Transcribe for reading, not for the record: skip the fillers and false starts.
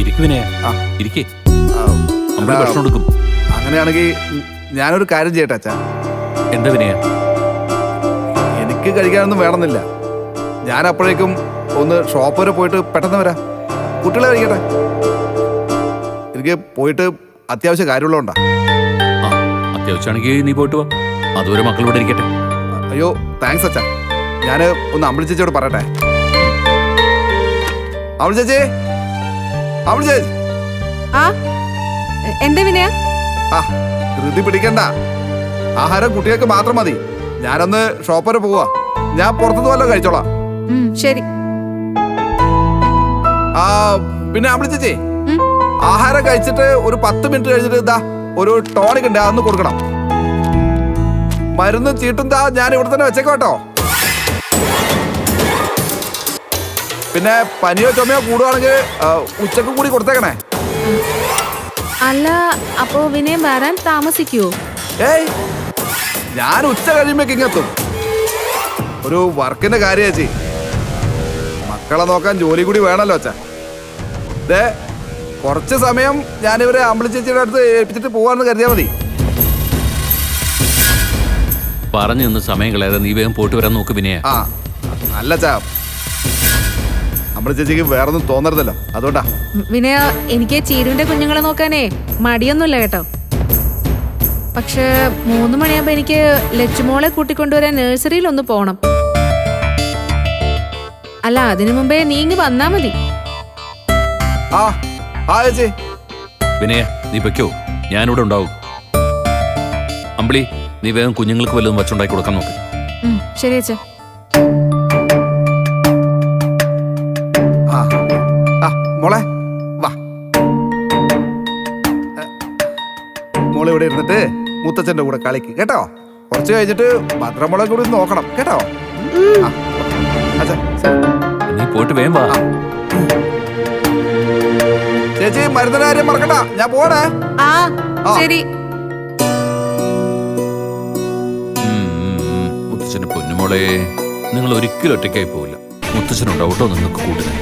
ഇരിക്കുവിനെ ഇരിക്കേ, ഭക്ഷണം എടുക്കും. അങ്ങനെയാണെങ്കിൽ ഞാനൊരു കാര്യം ചെയ്യട്ടെ അച്ഛാ. എന്താ വിനയ? എനിക്ക് കഴിക്കാനൊന്നും വേണമെന്നില്ല. ഞാൻ അപ്പോഴേക്കും ഒന്ന് ഷോപ്പ് വരെ പോയിട്ട് പെട്ടെന്ന് വരാം. കുട്ടികളെ കഴിക്കട്ടെ. എനിക്ക് പോയിട്ട് അത്യാവശ്യ കാര്യമുള്ളതുകൊണ്ടാ. അത്യാവശ്യമാണെങ്കിൽ നീ പോയിട്ട് വാ, അതുവരെ മക്കൾ ഇവിടെ ഇരിക്കട്ടെ. അയ്യോ താങ്ക്സ് അച്ഛാ. ഞാൻ ഒന്ന് അമ്പിളി ചേച്ചിയോട് പറയട്ടെ. അമ്പിളി ചേച്ചി, അമ്പിളി ചേച്ചി. എന്താ വിനയ? ധൃതി പിടിക്കണ്ട. ആഹാരം കുട്ടികൾക്ക് മാത്രം മതി. ഞാനൊന്ന് ഷോപ്പ് വരെ പോവാ. ഞാൻ പുറത്തുനിന്ന് വല്ലതും കഴിച്ചോളാം. ശരി. പിന്നെ അമ്പിളി ചേച്ചി, ആഹാരം കഴിച്ചിട്ട് ഒരു 10 മിനിറ്റ് കഴിഞ്ഞിട്ട് ഇതാ ഒരു ടോണിക് ഉണ്ട്, അതൊന്ന് കൊടുക്കണം. മരുന്നും ചീട്ടും താ ഞാൻ ഇവിടെ തന്നെ വെച്ചേക്കോട്ടോ. പിന്നെ പനിയോ ചുമയോ കൂടുവാണെങ്കിൽ ഉച്ചക്ക് കൂടി കൊടുത്തേക്കണേ. അല്ല, അപ്പോ വിനയം വരാൻ താമസിക്കുവോ? ഏയ്, ഞാൻ ഉച്ച കഴിയുമ്പോഴേക്ക് ഇങ്ങെത്തും. ഒരു വർക്കിന്റെ കാര്യം ചേച്ചി. മക്കളെ നോക്കാൻ ജോലി കൂടി വേണമല്ലോ അച്ഛാ. ദേ കുറച്ച് സമയം ഞാനിവരെ അമ്പിളി ചേച്ചിയുടെ അടുത്ത് ഏൽപ്പിച്ചിട്ട് പോവാന്ന് കരുതിയാൽ മതി. പറഞ്ഞു നിന്ന് സമയം കളയാതെ നീ വേഗം പോയിട്ട് വരാൻ നോക്ക് വിനയ. അല്ല ചാ, അമ്പിളി ചേച്ചിക്ക് വേറൊന്നും തോന്നരുതല്ലോ, അതുകൊണ്ടാ. വിനയ, എനിക്ക് ചീരുവിന്റെ കുഞ്ഞുങ്ങളെ നോക്കാനേ മടിയൊന്നുമില്ല കേട്ടോ. പക്ഷെ 3 മണിയാകുമ്പോ എനിക്ക് ലച്ചുമോളെ കൂട്ടിക്കൊണ്ടുവരാൻ നഴ്സറിയിൽ ഒന്ന് പോണം. അല്ല, അതിനു മുമ്പേ നീ ഇങ്ങ് വന്നാ മതി. ചേച്ചി. വിനയ, നീ വെക്കോ, ഞാനിവിടെ ഉണ്ടാവും. അമ്പിളി, നീ വേഗം കുഞ്ഞുങ്ങൾക്ക് വല്ലതും വച്ചുണ്ടാക്കി കൊടുക്കാൻ നോക്ക്. ശരി അച്ഛാ. മോളെ വാ. മോളെ ഇവിടെ ഇരുന്നിട്ട് മുത്തച്ഛന്റെ കൂടെ കളിക്ക് കേട്ടോ. കുറച്ച് കഴിഞ്ഞിട്ട് ഭദ്രമുളെ കൂടി നോക്കണം കേട്ടോ. നീ പോയിട്ട് വേഗം വാ. ചേച്ചി, മരുന്നിന്റെ കാര്യം മറക്കണ്ട, ഞാൻ പോണേ. ശരി. മുത്തച്ഛന്റെ പൊന്നുമോളെ, നിങ്ങൾ ഒരിക്കലും ഒറ്റയ്ക്കായി പോവില്ല. മുത്തച്ഛനുണ്ടാവട്ടോ നിങ്ങൾക്ക് കൂടുതൽ.